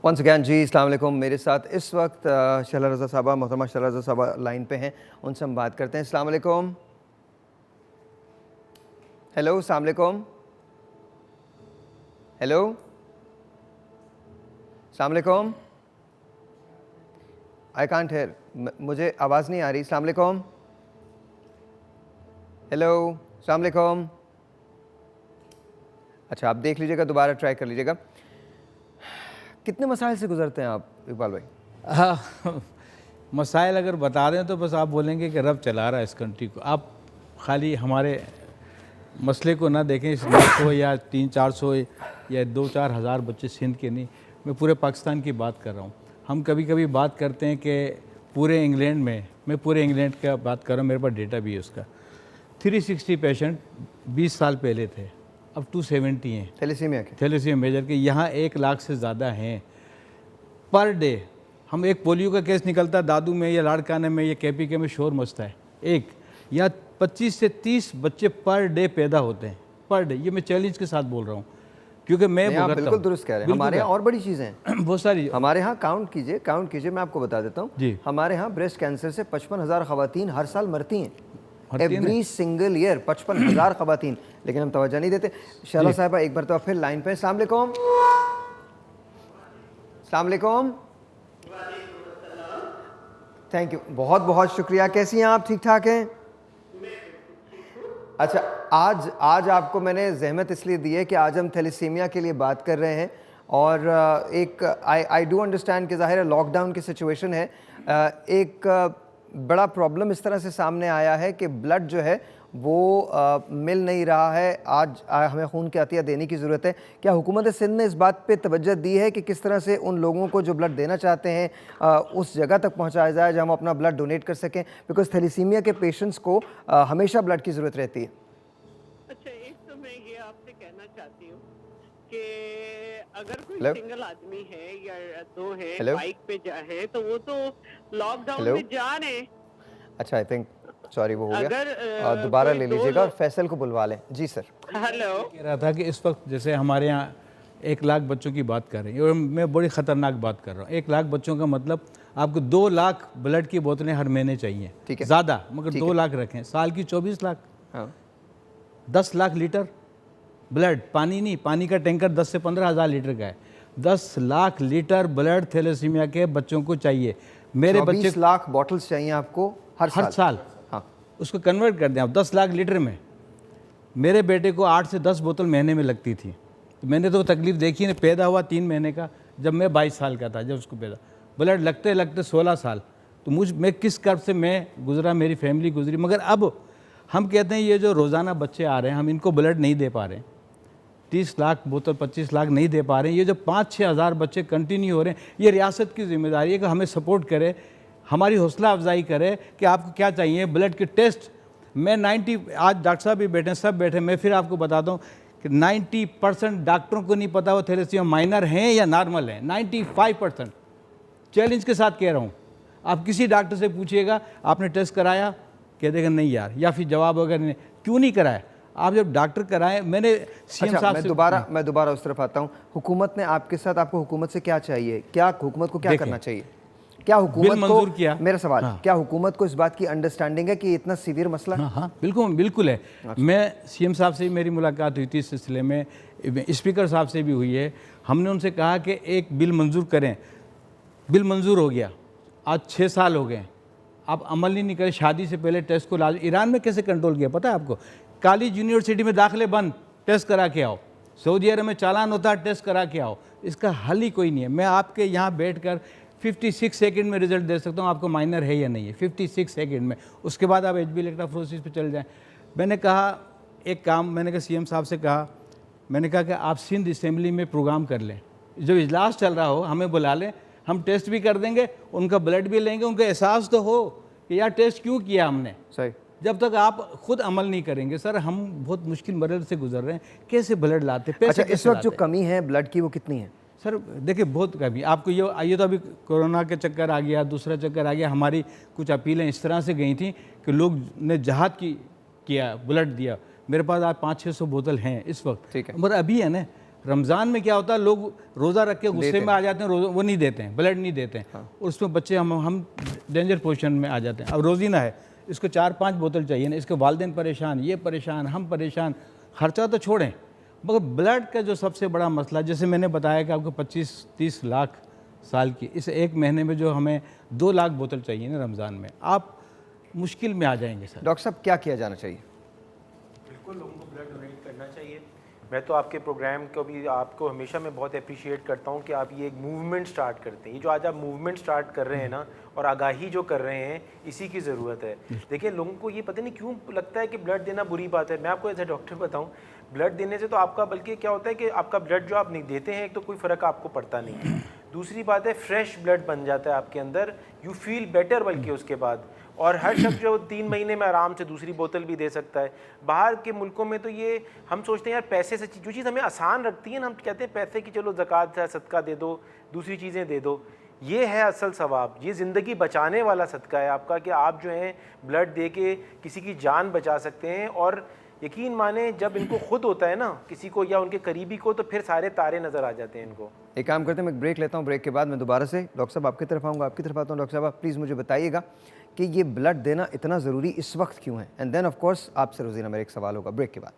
Once again जी, अस्सलाम वालेकुम। मेरे साथ इस वक्त शहला रज़ा साहबा, मोहतरमा शहला रज़ा साहबा लाइन पे हैं, उनसे हम बात करते हैं। अस्सलाम वालेकुम। हेलो, अस्सलाम वालेकुम। हेलो, अस्सलाम वालेकुम। आई कांट हेयर, मुझे आवाज़ नहीं आ रही। अस्सलाम वालेकुम। हेलो, अस्सलाम वालेकुम। अच्छा, आप देख लीजिएगा, दोबारा ट्राई कर लीजिएगा। कितने मसाइल से गुजरते हैं आप इकबाल भाई? हाँ, मसाइल अगर बता दें तो बस आप बोलेंगे कि रब चला रहा है इस कंट्री को। आप खाली हमारे मसले को ना देखें, इस 900 या 300-400 या 2-4 हज़ार बच्चे सिंध के नहीं, मैं पूरे पाकिस्तान की बात कर रहा हूँ। हम कभी कभी बात करते हैं कि पूरे इंग्लैंड में, मैं पूरे इंग्लैंड का बात कर रहा हूँ, मेरे पास डेटा भी है उसका। 360 पेशेंट 20 साल पहले थे, अब 270 हैं थैलेसीमिया मेजर के। यहाँ 1 लाख से ज़्यादा हैं पर डे। हम एक पोलियो का केस निकलता है दादू में या लाड़काने में या केपीके में, शोर मचता है एक, या 25 से 30 बच्चे पर डे पैदा होते हैं, पर डे। ये मैं चैलेंज के साथ बोल रहा हूँ क्योंकि मैं बिल्कुल दुरुस्त कह रहे हैं। हमारे यहाँ और बड़ी चीज़ें हैं बहुत सारी। हमारे यहाँ काउंट कीजिए, मैं आपको बता देता हूँ जी। हमारे यहाँ ब्रेस्ट कैंसर से 55,000 ख़वातीन हर साल मरती हैं, एवरी सिंगल ईयर 55,000 ख़वातीन, लेकिन हम तवज्जो नहीं देते। शहला साहिबा एक बार तो फिर लाइन पे। अस्सलाम वालेकुम। अस्सलाम वालेकुम। थैंक यू, बहुत बहुत शुक्रिया। कैसी हैं आप? ठीक ठाक हैं? अच्छा, आज आपको मैंने जहमत इसलिए दी है कि आज हम थैलेसीमिया के लिए बात कर रहे हैं और एक आई डू अंडरस्टैंड कि ज़ाहिर है लॉकडाउन की सिचुएशन है। एक बड़ा प्रॉब्लम इस तरह से सामने आया है कि ब्लड जो है वो मिल नहीं रहा है। आज हमें खून की अतिया देने की ज़रूरत है। क्या हुकूमत सिंध ने इस बात पे तवज्जो दी है कि किस तरह से उन लोगों को जो ब्लड देना चाहते हैं उस जगह तक पहुंचाया जाए जहां हम अपना ब्लड डोनेट कर सकें? बिकॉज थैलेसीमिया के पेशेंट्स को हमेशा ब्लड की ज़रूरत रहती है। अच्छा, एक तो मैं ये आपसे कहना चाहती हूँ कि अगर कोई सिंगल आदमी है या दो है बाइक पे है तो वो तो लॉकडाउन में जा रहे हैं। अच्छा, आई थिंक सॉरी वो हो गया, दोबारा ले लीजिएगा और फैसल को बुलवा लें। जी सर। हेलो, कह रहा था कि इस वक्त जैसे हमारे यहाँ 1 लाख बच्चों की बात कर रहे हैं और मैं बड़ी ख़तरनाक बात कर रहा हूँ। 1 लाख बच्चों का मतलब आपको 2 लाख ब्लड की बोतलें हर महीने चाहिए। ठीक है, ज़्यादा, मगर 2 लाख रखें, साल की 24 लाख। हाँ। 10 लाख लीटर ब्लड, पानी नहीं, पानी का टैंकर 10 से 15 हज़ार लीटर का है। 10 लाख लीटर ब्लड थैलेसीमिया के बच्चों को चाहिए। मेरे बच्चे 24 लाख बॉटल्स चाहिए आपको हर साल। हाँ, उसको कन्वर्ट कर दें आप 10 लाख लीटर में। मेरे बेटे को 8 से 10 बोतल महीने में लगती थी, तो मैंने तो तकलीफ़ देखी नहीं। पैदा हुआ 3 महीने का, जब मैं 22 साल का था जब उसको पैदा, ब्लड लगते लगते 16 साल। तो मैं किस कर्ब से मैं गुजरा, मेरी फैमिली गुजरी। मगर अब हम कहते हैं ये जो रोज़ाना बच्चे आ रहे हैं, हम इनको ब्लड नहीं दे पा रहे हैं। 30 लाख बोतल 25 लाख नहीं दे पा रहे हैं। ये जो 5-6 हज़ार बच्चे कंटिन्यू हो रहे हैं, ये रियासत की जिम्मेदारी है कि हमें सपोर्ट करे, हमारी हौसला अफजाई करे कि आपको क्या चाहिए। ब्लड के टेस्ट मैं 90, आज डॉक्टर साहब भी बैठे, सब बैठे, मैं फिर आपको बताता हूँ कि 90% डॉक्टरों को नहीं पता वो थैलेसीमिया माइनर हैं या नॉर्मल हैं। 95% चैलेंज के साथ कह रहा हूँ। आप किसी डॉक्टर से पूछिएगा आपने टेस्ट कराया, कह देगा नहीं यार, या फिर जवाब वगैरह नहीं। क्यों नहीं कराया? आप जब डॉक्टर कराएं, मैंने सीएम साहब से मैं दोबारा उस तरफ आता हूँ। हुकूमत ने आपके साथ, आपको हुकूमत से क्या चाहिए? क्या हुकूमत को क्या करना चाहिए? क्या हुकूमत को किया? मेरा सवाल, हाँ। क्या हुकूमत को इस बात की अंडरस्टैंडिंग है कि इतना सीवियर मसला? हाँ, बिल्कुल है। मैं सीएम साहब से मेरी मुलाकात हुई थी इस सिलसिले में, स्पीकर साहब से भी हुई है। हमने उनसे कहा कि एक बिल मंजूर करें। बिल मंजूर हो गया, आज 6 साल हो गए, आप अमल नहीं करें। शादी से पहले टेस्ट को लाजमी। ईरान में कैसे कंट्रोल किया पता है आपको? कॉलेज यूनिवर्सिटी में दाखिले बंद, टेस्ट करा के आओ। सऊदी अरब में चालान होता है, टेस्ट करा के आओ। इसका हल ही कोई नहीं है। मैं आपके यहाँ बैठकर 56 सेकंड में रिजल्ट दे सकता हूँ आपको माइनर है या नहीं है, 56 सेकंड में। उसके बाद आप HB इलेक्ट्रोफोरेसिस पे चले जाएं। मैंने कहा एक काम, मैंने कहा सीएम साहब से कहा, मैंने कहा कि आप सिंध असेंबली में प्रोग्राम कर लें, जब इजलास चल रहा हो हमें बुला लें, हम टेस्ट भी कर देंगे, उनका ब्लड भी लेंगे, उनको एहसास तो हो कि यार टेस्ट क्यों किया हमने। सही। जब तक आप खुद अमल नहीं करेंगे, सर हम बहुत मुश्किल मरहले से गुजर रहे हैं, कैसे ब्लड लाते? पैसे अच्छा, इस वक्त जो कमी है ब्लड की वो कितनी है? सर देखिए बहुत कमी। आपको ये तो अभी कोरोना के चक्कर आ गया, दूसरा चक्कर आ गया। हमारी कुछ अपीलें इस तरह से गई थी कि लोग ने जहाद किया, ब्लड दिया। मेरे पास आज 500-600 बोतल हैं इस वक्त। ठीक है। मगर अभी है ना, रमज़ान में क्या होता है, लोग रोज़ा रख के गुस्से में आ जाते हैं, वो नहीं देते हैं, ब्लड नहीं देते हैं। और उसमें बच्चे हम डेंजर पोजीशन में आ जाते हैं। अब रोज़ीना है, इसको 4-5 बोतल चाहिए ना, इसके वालिदैन परेशान, ये परेशान, हम परेशान, खर्चा तो छोड़ें, मगर ब्लड का जो सबसे बड़ा मसला, जैसे मैंने बताया कि आपको 25-30 लाख साल की, इस एक महीने में जो हमें 2 लाख बोतल चाहिए ना रमज़ान में, आप मुश्किल में आ जाएंगे सर। डॉक्टर साहब क्या किया जाना चाहिए? बिल्कुल लोगों को ब्लड डोनेट करना चाहिए। मैं तो आपके प्रोग्राम को भी आपको हमेशा मैं बहुत अप्रिशिएट करता हूँ कि आप ये एक मूवमेंट स्टार्ट करते हैं। ये जो आज आप मूवमेंट स्टार्ट कर रहे हैं ना, और आगाही जो कर रहे हैं, इसी की ज़रूरत है। देखिए लोगों को ये पता नहीं क्यों लगता है कि ब्लड देना बुरी बात है। मैं आपको एज ए डॉक्टर बताऊँ, ब्लड देने से तो आपका बल्कि क्या होता है कि आपका ब्लड जो आप नहीं देते हैं, एक तो कोई फ़र्क आपको पड़ता नहीं है, दूसरी बात है फ्रेश ब्लड बन जाता है आपके अंदर, यू फील बेटर बल्कि उसके बाद। और हर शख्स जो 3 महीने में आराम से दूसरी बोतल भी दे सकता है। बाहर के मुल्कों में तो ये हम सोचते हैं यार पैसे से जो चीज़ हमें आसान रखती है ना, हम कहते हैं पैसे की चलो ज़कात है, सदका दे दो, दूसरी चीज़ें दे दो। ये है असल सवाब, ये ज़िंदगी बचाने वाला सदका है आपका कि आप जो हैं ब्लड दे के किसी की जान बचा सकते हैं। और यकीन माने जब इनको खुद होता है ना किसी को या उनके करीबी को, तो फिर सारे तारे नज़र आ जाते हैं इनको। एक काम करते हैं, मैं एक ब्रेक लेता हूँ, ब्रेक के बाद मैं दोबारा से डॉक्टर साहब आपकी तरफ आऊँगा, आपकी तरफ आता हूँ। डॉक्टर साहब आप प्लीज़ मुझे बताइएगा कि ये ब्लड देना इतना ज़रूरी इस वक्त क्यों है, एंड देन ऑफ कोर्स आपसे रोज़ीना मेरा एक सवाल होगा ब्रेक के बाद।